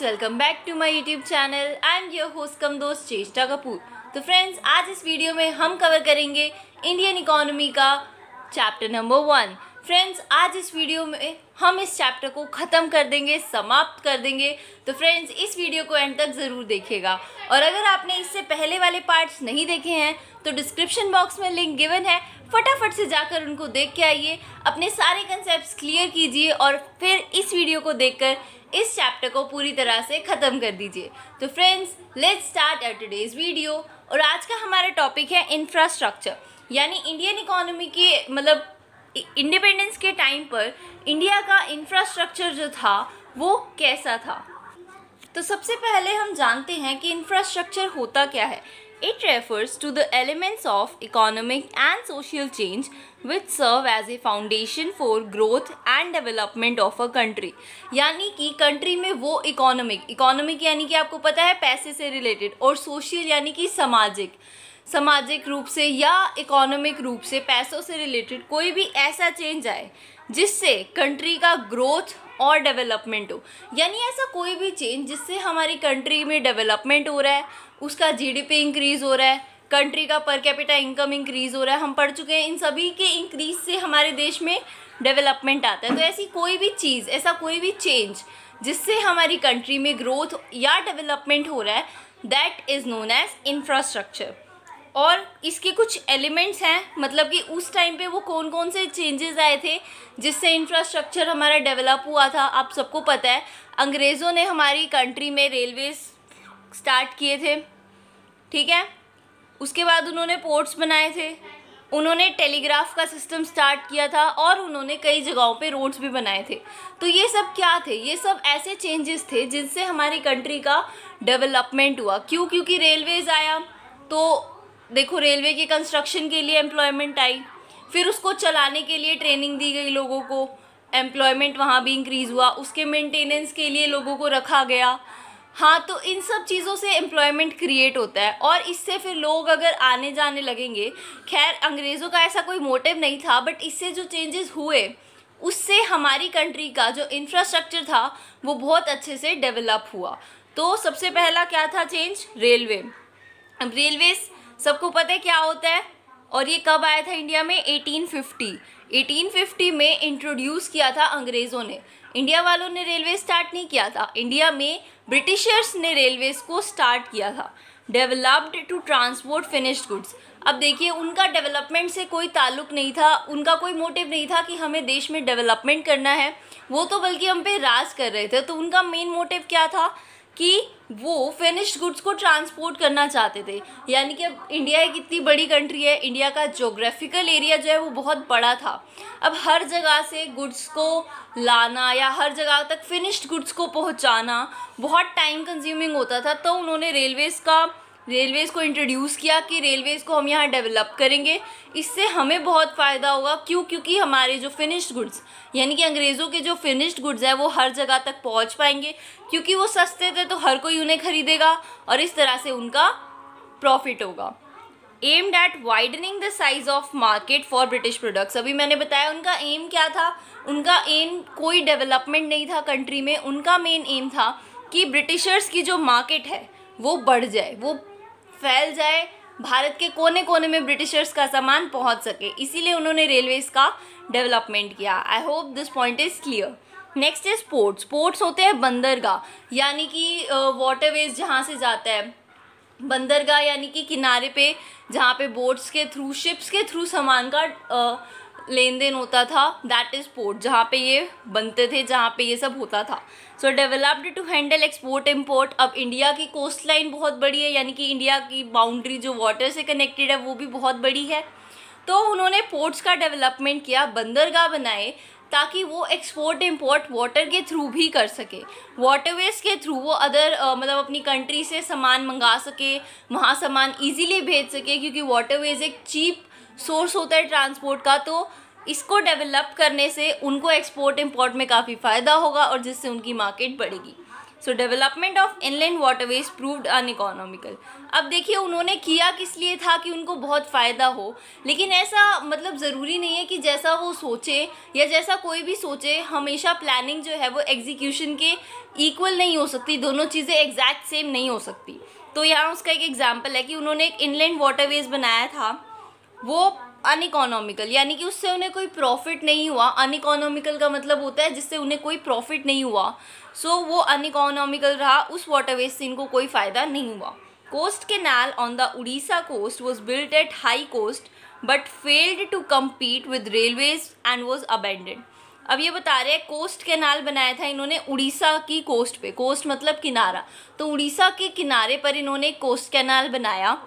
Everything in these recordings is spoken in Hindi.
Welcome back to my YouTube channel. I am your host cum दोस्त चेष्टा कपूर। तो फ्रेंड्स, आज इस वीडियो में हम कवर करेंगे इंडियन इकोनॉमी का चैप्टर नंबर 1। फ्रेंड्स, आज इस वीडियो में हम इस चैप्टर को ख़त्म कर देंगे, समाप्त कर देंगे। तो फ्रेंड्स, इस वीडियो को एंड तक ज़रूर देखिएगा। और अगर आपने इससे पहले वाले पार्ट्स नहीं देखे हैं तो डिस्क्रिप्शन बॉक्स में लिंक गिवन है, फटाफट से जाकर उनको देख के आइए, अपने सारे कंसेप्ट्स क्लियर कीजिए और फिर इस वीडियो को देखकर इस चैप्टर को पूरी तरह से ख़त्म कर दीजिए। तो friends, let's start our today's video. और आज का हमारा टॉपिक है इंफ्रास्ट्रक्चर, यानी इंडियन इकोनॉमी के मतलब इंडिपेंडेंस के टाइम पर इंडिया का इंफ्रास्ट्रक्चर जो था वो कैसा था। तो सबसे पहले हम जानते हैं कि इंफ्रास्ट्रक्चर होता क्या है। It refers to the elements of economic and social change which serve as a foundation for growth and development of a country। यानी कि कंट्री में वो इकोनॉमिक यानी कि आपको पता है पैसे से रिलेटेड, और सोशल यानी कि सामाजिक रूप से या इकोनॉमिक रूप से पैसों से रिलेटेड कोई भी ऐसा चेंज आए जिससे कंट्री का ग्रोथ और डेवलपमेंट हो। यानी ऐसा कोई भी चेंज जिससे हमारी कंट्री में डेवलपमेंट हो रहा है, उसका जीडीपी इंक्रीज़ हो रहा है, कंट्री का पर कैपिटा इनकम इंक्रीज़ हो रहा है। हम पढ़ चुके हैं इन सभी के इंक्रीज़ से हमारे देश में डेवलपमेंट आता है। तो ऐसी कोई भी चीज़, ऐसा कोई भी चेंज जिससे हमारी कंट्री में ग्रोथ या डेवलपमेंट हो रहा है, that is known as infrastructure. और इसके कुछ एलिमेंट्स हैं, मतलब कि उस टाइम पे वो कौन कौन से चेंजेस आए थे जिससे इंफ्रास्ट्रक्चर हमारा डेवलप हुआ था। आप सबको पता है, अंग्रेज़ों ने हमारी कंट्री में रेलवेज स्टार्ट किए थे, ठीक है। उसके बाद उन्होंने पोर्ट्स बनाए थे, उन्होंने टेलीग्राफ का सिस्टम स्टार्ट किया था और उन्होंने कई जगहों पे रोड्स भी बनाए थे। तो ये सब क्या थे? ये सब ऐसे चेंजेस थे जिनसे हमारी कंट्री का डेवलपमेंट हुआ। क्योंकि रेलवेज आया तो देखो, रेलवे के कंस्ट्रक्शन के लिए एम्प्लॉयमेंट आई, फिर उसको चलाने के लिए ट्रेनिंग दी गई लोगों को, एम्प्लॉयमेंट वहाँ भी इंक्रीज़ हुआ, उसके मेंटेनेंस के लिए लोगों को रखा गया। हाँ, तो इन सब चीज़ों से एम्प्लॉयमेंट क्रिएट होता है और इससे फिर लोग अगर आने जाने लगेंगे। खैर, अंग्रेज़ों का ऐसा कोई मोटिव नहीं था, बट इससे जो चेंजेस हुए उससे हमारी कंट्री का जो इंफ्रास्ट्रक्चर था वो बहुत अच्छे से डेवलप हुआ। तो सबसे पहला क्या था चेंज? रेलवे। अब रेलवेज सबको पता है क्या होता है, और ये कब आया था इंडिया में? 1850 में इंट्रोड्यूस किया था अंग्रेज़ों ने। इंडिया वालों ने रेलवे स्टार्ट नहीं किया था, इंडिया में ब्रिटिशर्स ने रेलवेज़ को स्टार्ट किया था। Developed to transport finished goods. अब देखिए, उनका डेवलपमेंट से कोई ताल्लुक़ नहीं था, उनका कोई मोटिव नहीं था कि हमें देश में डेवलपमेंट करना है, वो तो बल्कि हम पे राज कर रहे थे। तो उनका मेन मोटिव क्या था कि वो फिनिश्ड गुड्स को ट्रांसपोर्ट करना चाहते थे। यानी कि अब इंडिया एक इतनी बड़ी कंट्री है, इंडिया का जोग्राफिकल एरिया जो है वो बहुत बड़ा था। अब हर जगह से गुड्स को लाना या हर जगह तक फिनिश्ड गुड्स को पहुंचाना बहुत टाइम कंज्यूमिंग होता था। तो उन्होंने रेलवेज़ को इंट्रोड्यूस किया कि रेलवेज़ को हम यहाँ डेवलप करेंगे, इससे हमें बहुत फ़ायदा होगा। क्योंकि हमारे जो फिनिश्ड गुड्स यानी कि अंग्रेज़ों के जो फिनिश्ड गुड्स है वो हर जगह तक पहुँच पाएंगे, क्योंकि वो सस्ते थे तो हर कोई उन्हें ख़रीदेगा और इस तरह से उनका प्रॉफिट होगा। Aimed at widening the size of market for British products. अभी मैंने बताया उनका एम क्या था। उनका एम कोई डेवलपमेंट नहीं था कंट्री में, उनका मेन एम था कि ब्रिटिशर्स की जो मार्केट है वो बढ़ जाए, वो फैल जाए, भारत के कोने कोने में ब्रिटिशर्स का सामान पहुंच सके। इसीलिए उन्होंने रेलवेज़ का डेवलपमेंट किया। I hope this point is clear. Next is ports. Ports होते हैं बंदरगाह, यानी कि वाटरवेज जहाँ से जाता है। बंदरगाह यानी कि किनारे पे जहाँ पे बोट्स के थ्रू, शिप्स के थ्रू सामान का लेन देन होता था, दैट इज़ पोर्ट, जहाँ पे ये बनते थे, जहाँ पे ये सब होता था। So developed to handle export import. अब इंडिया की कोस्ट लाइन बहुत बड़ी है, यानी कि इंडिया की बाउंड्री जो वाटर से कनेक्टेड है वो भी बहुत बड़ी है। तो उन्होंने पोर्ट्स का डेवलपमेंट किया, बंदरगाह बनाए ताकि वो एक्सपोर्ट इम्पोर्ट वाटर के थ्रू भी कर सके। वाटरवेज के थ्रू वो अदर मतलब अपनी कंट्री से सामान मंगा सके, वहाँ सामान ईजीली भेज सके, क्योंकि वाटरवेज एक चीप सोर्स होता है ट्रांसपोर्ट का। तो इसको डेवलप करने से उनको एक्सपोर्ट इंपोर्ट में काफ़ी फ़ायदा होगा और जिससे उनकी मार्केट बढ़ेगी। सो development of inland waterways proved uneconomical. अब देखिए उन्होंने किया किस लिए था कि उनको बहुत फ़ायदा हो, लेकिन ऐसा मतलब ज़रूरी नहीं है कि जैसा वो सोचे या जैसा कोई भी सोचे हमेशा प्लानिंग जो है वो एग्जीक्यूशन के इक्वल नहीं हो सकती, दोनों चीज़ें एग्जैक्ट सेम नहीं हो सकती। तो यहाँ उसका एक एग्जाम्पल है कि उन्होंने एक इनलैंड वाटरवेज बनाया था, वो अनइकोनॉमिकल यानी कि उससे उन्हें कोई प्रॉफिट नहीं हुआ। अनइकोनॉमिकल का मतलब होता है जिससे उन्हें कोई प्रॉफिट नहीं हुआ, सो वो अनइकोनॉमिकल रहा, उस वाटरवेज से इनको कोई फ़ायदा नहीं हुआ। Coast canal on the Orissa coast was built at high cost but failed to compete with railways and was abandoned. अब ये बता रहे हैं कोस्ट कैनाल बनाया था इन्होंने उड़ीसा की कोस्ट पे, कोस्ट मतलब किनारा, तो उड़ीसा के किनारे पर इन्होंने कोस्ट कैनाल बनाया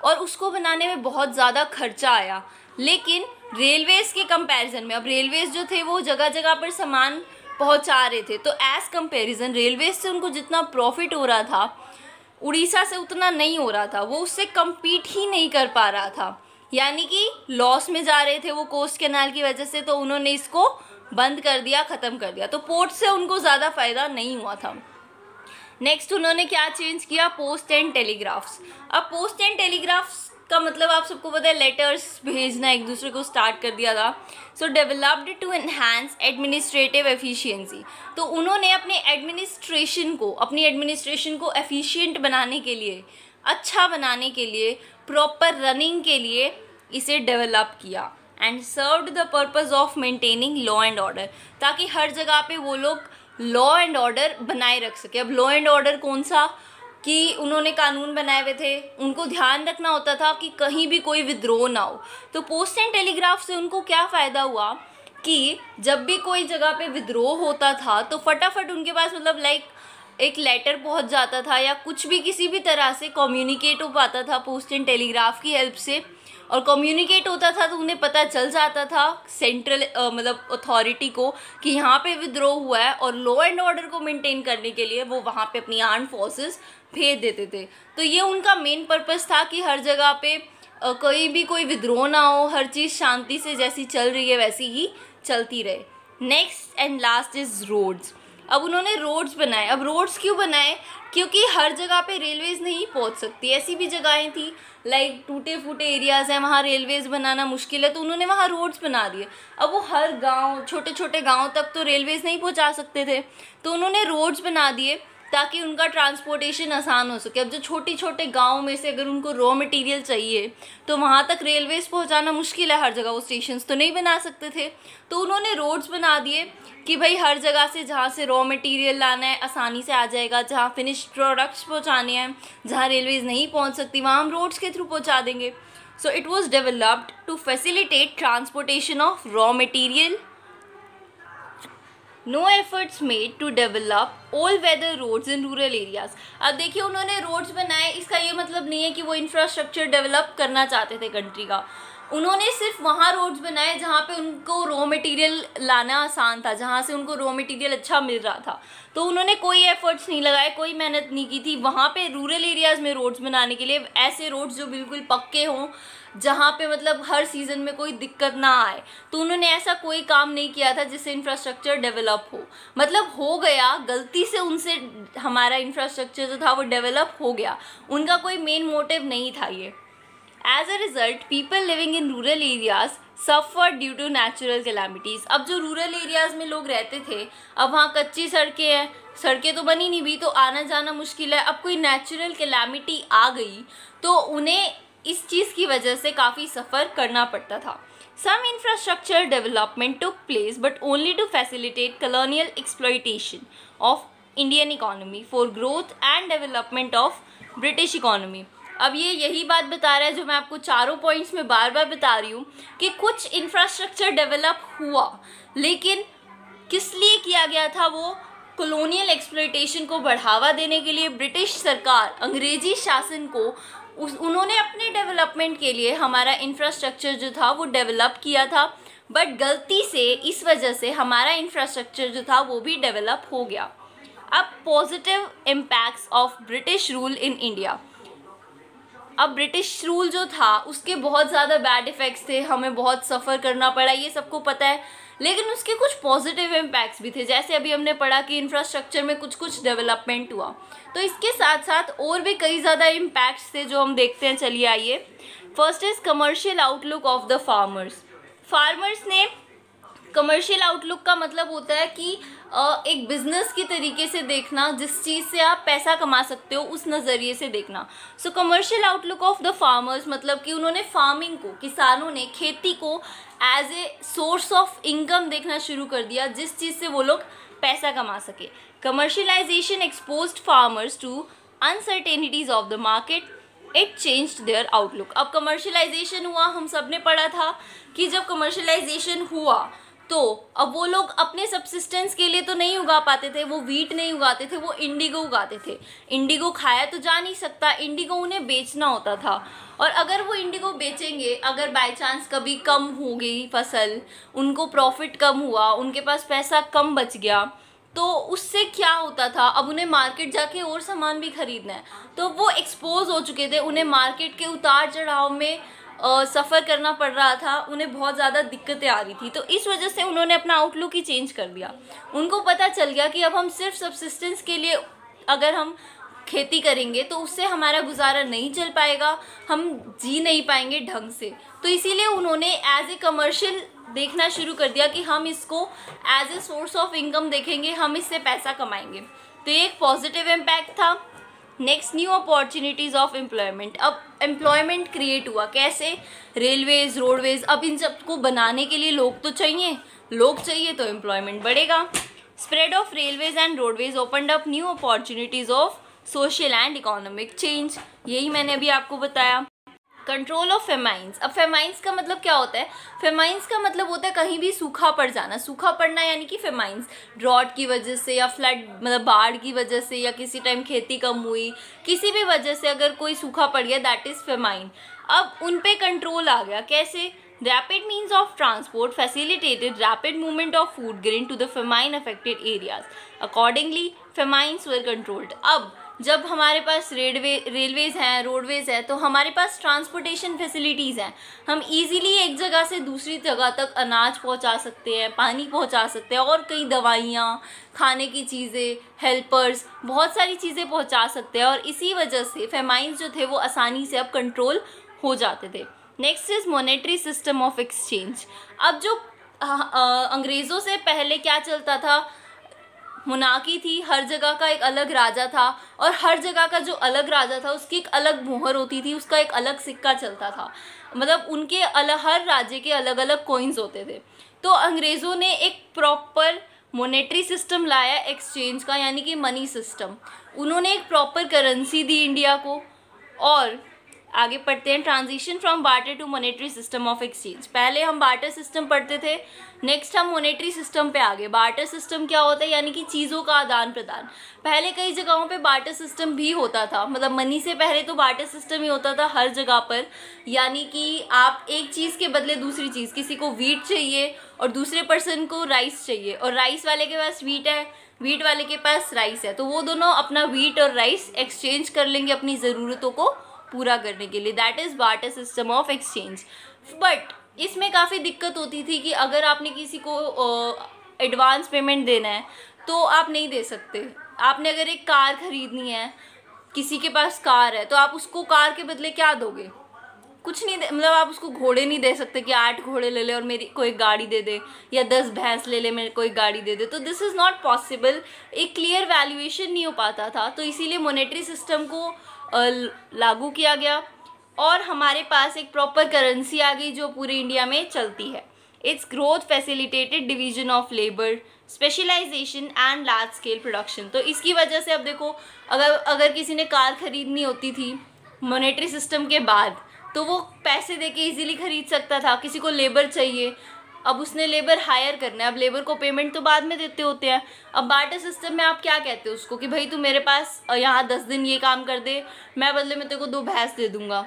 और उसको बनाने में बहुत ज़्यादा खर्चा आया, लेकिन रेलवेज़ के कंपैरिजन में, अब रेलवेज़ जो थे वो जगह जगह पर सामान पहुंचा रहे थे, तो एज़ कंपैरिजन रेलवेज़ से उनको जितना प्रॉफिट हो रहा था उड़ीसा से उतना नहीं हो रहा था, वो उससे कम्पीट ही नहीं कर पा रहा था, यानी कि लॉस में जा रहे थे वो कोस्ट कैनाल की वजह से। तो उन्होंने इसको बंद कर दिया, ख़त्म कर दिया, तो पोर्ट से उनको ज़्यादा फ़ायदा नहीं हुआ था। नेक्स्ट उन्होंने क्या चेंज किया, पोस्ट एंड टेलीग्राफ्स। अब पोस्ट एंड टेलीग्राफ्स का मतलब आप सबको पता है, लेटर्स भेजना एक दूसरे को स्टार्ट कर दिया था। So developed to enhance administrative efficiency, तो उन्होंने अपनी एडमिनिस्ट्रेशन को एफिशिएंट बनाने के लिए, अच्छा बनाने के लिए, प्रॉपर रनिंग के लिए इसे डेवलप किया। And served the purpose of maintaining law and order, ताकि हर जगह पे वो लोग लॉ एंड ऑर्डर बनाए रख सके। अब लॉ एंड ऑर्डर कौन सा, कि उन्होंने कानून बनाए हुए थे, उनको ध्यान रखना होता था कि कहीं भी कोई विद्रोह ना हो। तो पोस्ट एंड टेलीग्राफ से उनको क्या फ़ायदा हुआ कि जब भी कोई जगह पे विद्रोह होता था तो फटाफट उनके पास मतलब लाइक एक लेटर पहुंच जाता था या कुछ भी किसी भी तरह से कम्युनिकेट हो पाता था पोस्ट एंड टेलीग्राफ की हेल्प से, और कम्युनिकेट होता था तो उन्हें पता चल जाता था सेंट्रल मतलब अथॉरिटी को कि यहाँ पे विद्रोह हुआ है, और लॉ एंड ऑर्डर को मेंटेन करने के लिए वो वहाँ पे अपनी आर्म्ड फोर्सेस भेज देते थे। तो ये उनका मेन पर्पस था कि हर जगह पे कोई विद्रोह ना हो, हर चीज़ शांति से जैसी चल रही है वैसी ही चलती रहे। Next and last is roads. अब उन्होंने रोड्स बनाए। अब रोड्स क्यों बनाए, क्योंकि हर जगह पे रेलवेज़ नहीं पहुंच सकती, ऐसी भी जगहें थी लाइक टूटे फूटे एरियाज़ हैं, वहाँ रेलवेज़ बनाना मुश्किल है, तो उन्होंने वहाँ रोड्स बना दिए। अब वो हर गांव, छोटे छोटे गांव तक तो रेलवेज़ नहीं पहुँचा सकते थे, तो उन्होंने रोड्स बना दिए ताकि उनका ट्रांसपोर्टेशन आसान हो सके। अब जो छोटे छोटे गाँव में से अगर उनको रॉ मटेरियल चाहिए तो वहाँ तक रेलवेज़ पहुँचाना मुश्किल है, हर जगह वो स्टेशंस तो नहीं बना सकते थे, तो उन्होंने रोड्स बना दिए कि भाई हर जगह से जहाँ से रॉ मटेरियल लाना है आसानी से आ जाएगा, जहाँ फिनिश्ड प्रोडक्ट्स पहुँचाने हैं, जहाँ रेलवेज़ नहीं पहुँच सकती वहाँ हम रोड्स के थ्रू पहुँचा देंगे। So it was developed to facilitate transportation of raw material. No efforts made to develop all weather roads in rural areas. अब देखिए उन्होंने रोड्स बनाए, इसका ये मतलब नहीं है कि वो इंफ्रास्ट्रक्चर डेवलप करना चाहते थे कंट्री का। उन्होंने सिर्फ वहाँ रोड्स बनाए जहाँ पे उनको रॉ मटेरियल लाना आसान था, जहाँ से उनको रॉ मटेरियल अच्छा मिल रहा था, तो उन्होंने कोई एफर्ट्स नहीं लगाए, कोई मेहनत नहीं की थी वहाँ पे रूरल एरियाज़ में रोड्स बनाने के लिए, ऐसे रोड्स जो बिल्कुल पक्के हों, जहाँ पे मतलब हर सीज़न में कोई दिक्कत ना आए। तो उन्होंने ऐसा कोई काम नहीं किया था जिससे इंफ्रास्ट्रक्चर डेवलप हो, मतलब हो गया गलती से उनसे, हमारा इंफ्रास्ट्रक्चर जो था वो डेवलप हो गया, उनका कोई मेन मोटिव नहीं था ये। As a result, people living in rural areas suffered due to natural calamities। अब जो रूरल एरियाज़ में लोग रहते थे, अब वहाँ कच्ची सड़कें हैं, सड़कें तो बनी नहीं भी, तो आना जाना मुश्किल है। अब कोई नेचुरल कैलामिटी आ गई तो उन्हें इस चीज़ की वजह से काफ़ी सफ़र करना पड़ता था। Some infrastructure development took place but only to facilitate colonial exploitation of Indian economy for growth and development of British economy। अब ये यही बात बता रहा है जो मैं आपको चारों पॉइंट्स में बार बार बता रही हूँ कि कुछ इंफ्रास्ट्रक्चर डेवलप हुआ, लेकिन किस लिए किया गया था, वो कॉलोनियल एक्सप्लॉयटेशन को बढ़ावा देने के लिए। ब्रिटिश सरकार, अंग्रेजी शासन को उन्होंने अपने डेवलपमेंट के लिए हमारा इंफ्रास्ट्रक्चर जो था वो डेवलप किया था, बट गलती से इस वजह से हमारा इंफ्रास्ट्रक्चर जो था वो भी डेवलप हो गया। अब positive impacts of British rule in India. अब ब्रिटिश रूल जो था उसके बहुत ज़्यादा बैड इफ़ेक्ट्स थे, हमें बहुत सफ़र करना पड़ा, ये सबको पता है। लेकिन उसके कुछ पॉजिटिव इम्पैक्ट्स भी थे, जैसे अभी हमने पढ़ा कि इंफ्रास्ट्रक्चर में कुछ कुछ डेवलपमेंट हुआ। तो इसके साथ साथ और भी कई ज़्यादा इम्पैक्ट्स थे जो हम देखते हैं। चलिए आइए। First is commercial outlook of the farmers. Farmers ने कमर्शियल आउटलुक का मतलब होता है कि एक बिजनेस की तरीके से देखना, जिस चीज़ से आप पैसा कमा सकते हो उस नज़रिए से देखना। So commercial outlook of the farmers मतलब कि उन्होंने फार्मिंग को, किसानों ने खेती को as a source of income देखना शुरू कर दिया, जिस चीज़ से वो लोग पैसा कमा सके। Commercialisation exposed farmers to uncertainties of the market, it changed their outlook. अब कमर्शियलाइजेशन हुआ, हम सब ने पढ़ा था कि जब कमर्शियलाइजेशन हुआ तो अब वो लोग अपने सब्सिस्टेंस के लिए तो नहीं उगा पाते थे, वो वीट नहीं उगाते थे, वो इंडिगो उगाते थे। इंडिगो खाया तो जा नहीं सकता, इंडिगो उन्हें बेचना होता था। और अगर वो इंडिगो बेचेंगे, अगर बाय चांस कभी कम हो गई फसल, उनको प्रॉफिट कम हुआ, उनके पास पैसा कम बच गया, तो उससे क्या होता था, अब उन्हें मार्केट जाके और सामान भी खरीदना है, तो वो एक्सपोज हो चुके थे, उन्हें मार्केट के उतार चढ़ाव में सफ़र करना पड़ रहा था, उन्हें बहुत ज़्यादा दिक्कतें आ रही थी। तो इस वजह से उन्होंने अपना आउटलुक ही चेंज कर दिया। उनको पता चल गया कि अब हम सिर्फ सब्सिस्टेंस के लिए अगर हम खेती करेंगे तो उससे हमारा गुजारा नहीं चल पाएगा, हम जी नहीं पाएंगे ढंग से। तो इसीलिए उन्होंने एज ए कमर्शियल देखना शुरू कर दिया कि हम इसको as a source of income देखेंगे, हम इससे पैसा कमाएंगे। तो ये एक पॉजिटिव इम्पैक्ट था। Next, new opportunities of employment. अब एम्प्लॉयमेंट क्रिएट हुआ कैसे? रेलवेज, रोडवेज, अब इन सब को बनाने के लिए लोग तो चाहिए, लोग चाहिए तो एम्प्लॉयमेंट बढ़ेगा। Spread of railways and roadways opened up new opportunities of social and economic change, यही मैंने अभी आपको बताया। Control of famines. अब फेमाइंस का मतलब क्या होता है? फेमाइंस का मतलब होता है कहीं भी सूखा पड़ जाना। सूखा पड़ना यानी कि फेमाइंस, ड्रॉट की वजह से या फ्लड मतलब बाढ़ की वजह से, या किसी टाइम खेती कम हुई, किसी भी वजह से अगर कोई सूखा पड़ गया, दैट इज़ फेमाइन। अब उन पे कंट्रोल आ गया कैसे? Rapid means of transport facilitated rapid movement of food grain to the famine affected areas, accordingly famines were controlled. अब जब हमारे पास रेलवेज़ हैं, रोडवेज़ हैं, तो हमारे पास ट्रांसपोर्टेशन फैसिलिटीज़ हैं, हम इजीली एक जगह से दूसरी जगह तक अनाज पहुंचा सकते हैं, पानी पहुंचा सकते हैं, और कई दवाइयाँ, खाने की चीज़ें, हेल्पर्स, बहुत सारी चीज़ें पहुंचा सकते हैं। और इसी वजह से फेमाइंस जो थे वो आसानी से अब कंट्रोल हो जाते थे। Next is monetary system of exchange. अब जो अंग्रेज़ों से पहले क्या चलता था, मुनाकी थी, हर जगह का एक अलग राजा था, और हर जगह का जो अलग राजा था उसकी एक अलग मोहर होती थी, उसका एक अलग सिक्का चलता था, मतलब उनके हर राज्य के अलग अलग कॉइन्स होते थे। तो अंग्रेज़ों ने एक प्रॉपर मॉनेटरी सिस्टम लाया एक्सचेंज का, यानी कि मनी सिस्टम। उन्होंने एक प्रॉपर करेंसी दी इंडिया को। और आगे पढ़ते हैं, transition from barter to monetary system of exchange. पहले हम बार्टर सिस्टम पढ़ते थे, नेक्स्ट हम मॉनेटरी सिस्टम पे आगे। बार्टर सिस्टम क्या होता है? यानी कि चीज़ों का आदान प्रदान। पहले कई जगहों पे बार्टर सिस्टम भी होता था, मतलब मनी से पहले तो बार्टर सिस्टम ही होता था हर जगह पर, यानी कि आप एक चीज़ के बदले दूसरी चीज़, किसी को वीट चाहिए और दूसरे पर्सन को राइस चाहिए, और राइस वाले के पास वीट है, वीट वाले के पास राइस है, तो वो दोनों अपना वीट और राइस एक्सचेंज कर लेंगे अपनी ज़रूरतों को पूरा करने के लिए। That is barter system of exchange. But इसमें काफ़ी दिक्कत होती थी कि अगर आपने किसी को एडवांस पेमेंट देना है तो आप नहीं दे सकते। आपने अगर एक कार खरीदनी है, किसी के पास कार है, तो आप उसको कार के बदले क्या दोगे? कुछ नहीं, मतलब आप उसको घोड़े नहीं दे सकते कि 8 घोड़े ले ले और मेरी कोई गाड़ी दे दे, या 10 भैंस ले ले मेरे कोई गाड़ी दे दे। तो दिस इज़ नॉट पॉसिबल, एक क्लियर वैल्यूएशन नहीं हो पाता था। तो इसीलिए मॉनेटरी सिस्टम को लागू किया गया, और हमारे पास एक प्रॉपर करेंसी आ गई जो पूरे इंडिया में चलती है। Its growth facilitated division of labour, specialisation and large scale production. तो इसकी वजह से अब देखो, अगर किसी ने कार खरीदनी होती थी मॉनेटरी सिस्टम के बाद, तो वो पैसे दे के ईजिली खरीद सकता था। किसी को लेबर चाहिए, अब उसने लेबर हायर करना है, अब लेबर को पेमेंट तो बाद में देते होते हैं। अब बार्टर सिस्टम में आप क्या कहते हो उसको कि भाई तू मेरे पास यहाँ 10 दिन ये काम कर दे, मैं बदले में तेरे को 2 भैंस दे दूँगा।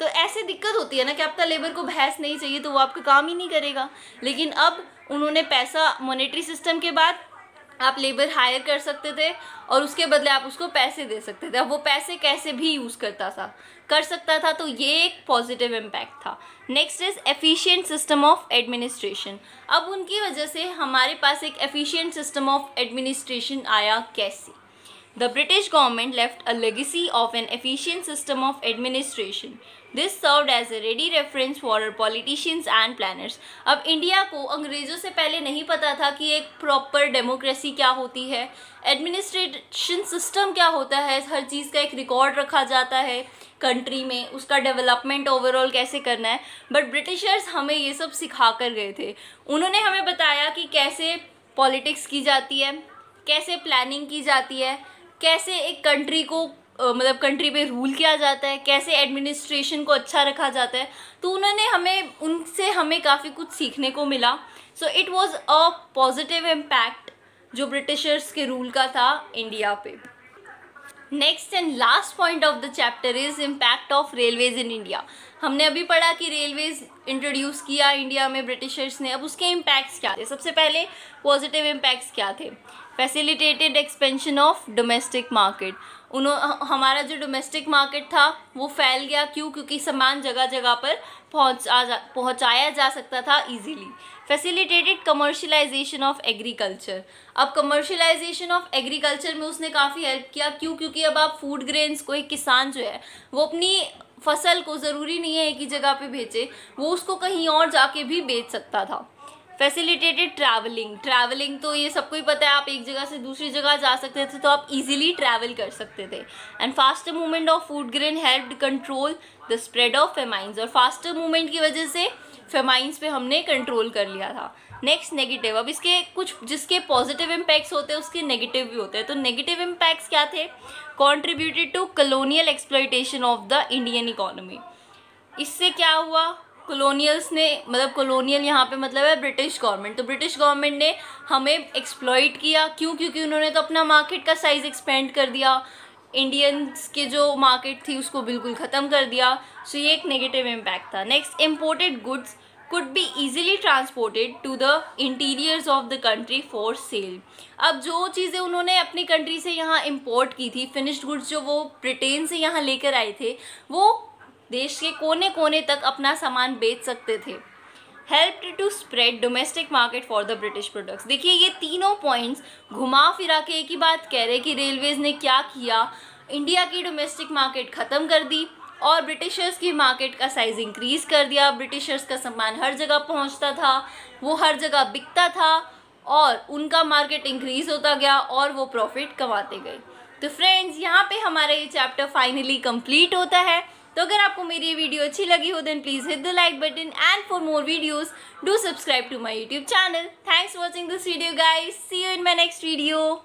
तो ऐसे दिक्कत होती है ना कि आपका लेबर को भैंस नहीं चाहिए तो वो आपका काम ही नहीं करेगा। लेकिन अब उन्होंने पैसा मॉनेटरी सिस्टम के बाद आप लेबर हायर कर सकते थे और उसके बदले आप उसको पैसे दे सकते थे। अब वो पैसे कैसे भी यूज़ कर सकता था, तो ये एक पॉजिटिव इम्पैक्ट था। Next is efficient system of administration. अब उनकी वजह से हमारे पास एक एफिशिएंट सिस्टम ऑफ एडमिनिस्ट्रेशन आया। कैसे? The British government left a legacy of an efficient system of administration. This served as a ready reference for our politicians and planners. अब इंडिया को अंग्रेज़ों से पहले नहीं पता था कि एक प्रॉपर डेमोक्रेसी क्या होती है, एडमिनिस्ट्रेशन सिस्टम क्या होता है, हर चीज़ का एक रिकॉर्ड रखा जाता है कंट्री में, उसका डेवलपमेंट ओवरऑल कैसे करना है। बट ब्रिटिशर्स हमें ये सब सिखा कर गए थे। उन्होंने हमें बताया कि कैसे पॉलिटिक्स की जाती है, कैसे प्लानिंग की जाती है, कैसे एक कंट्री को मतलब कंट्री पे रूल किया जाता है, कैसे एडमिनिस्ट्रेशन को अच्छा रखा जाता है। तो उनसे हमें काफ़ी कुछ सीखने को मिला। So it was a positive impact जो ब्रिटिशर्स के रूल का था इंडिया पे। Next and last point of the chapter is impact of railways in India. हमने अभी पढ़ा कि रेलवेज इंट्रोड्यूस किया इंडिया में ब्रिटिशर्स ने। अब उसके इम्पैक्ट्स क्या थे? सबसे पहले पॉजिटिव इम्पैक्ट्स क्या थे? Facilitated expansion of domestic market. हमारा जो डोमेस्टिक मार्केट था वो फैल गया। क्यों? क्योंकि सामान जगह जगह पर पहुंचाया जा सकता था easily. Facilitated commercialisation of agriculture. अब कमर्शलाइजेशन ऑफ एग्रीकल्चर में उसने काफ़ी हेल्प किया। क्यों? क्योंकि अब आप फूड ग्रेन्स को, एक किसान जो है वो अपनी फसल को ज़रूरी नहीं है एक ही जगह पे बेचे, वो उसको कहीं और जाके भी बेच सकता था। फैसिलिटेटेड ट्रैवलिंग तो ये सबको ही पता है, आप एक जगह से दूसरी जगह जा सकते थे, तो आप इजीली ट्रैवल कर सकते थे। And faster movement of food grain helped control the spread of famines. और फास्टर मूवमेंट की वजह से फेमाइंस पे हमने कंट्रोल कर लिया था। Next negative. अब इसके कुछ जिसके पॉजिटिव इम्पैक्ट्स होते हैं उसके नेगेटिव भी होते हैं। तो नेगेटिव इम्पैक्ट्स क्या थे? Contributed to colonial exploitation of the Indian economy. इससे क्या हुआ? कॉलोनियल्स ने, मतलब कॉलोनियल यहाँ पे मतलब है ब्रिटिश गवर्नमेंट, तो ब्रिटिश गवर्नमेंट ने हमें एक्सप्लॉइट किया। क्यों? क्योंकि उन्होंने तो अपना मार्केट का साइज़ एक्सपेंड कर दिया, इंडियंस के जो मार्केट थी उसको बिल्कुल ख़त्म कर दिया। सो ये एक नेगेटिव इम्पैक्ट था। Next, imported goods could be easily transported to the interiors of the country for sale। अब जो चीज़ें उन्होंने अपनी कंट्री से यहाँ इम्पोर्ट की थी, फिनिश्ड गुड्स जो वो ब्रिटेन से यहाँ लेकर आए थे, वो देश के कोने कोने तक अपना सामान बेच सकते थे। Helped to spread domestic market for the British products. देखिए ये तीनों पॉइंट्स घुमा फिरा के एक ही बात कह रहे कि रेलवेज ने क्या किया, इंडिया की डोमेस्टिक मार्केट ख़त्म कर दी और ब्रिटिशर्स की मार्केट का साइज़ इंक्रीज़ कर दिया। ब्रिटिशर्स का सामान हर जगह पहुंचता था, वो हर जगह बिकता था और उनका मार्केट इंक्रीज़ होता गया और वो प्रॉफिट कमाते गए। तो फ्रेंड्स, यहाँ पे हमारा ये चैप्टर फाइनली कंप्लीट होता है। तो अगर आपको मेरी ये वीडियो अच्छी लगी हो then please hit the like button and for more videos do subscribe to my YouTube channel. Thanks for watching this video guys. See you in my next video.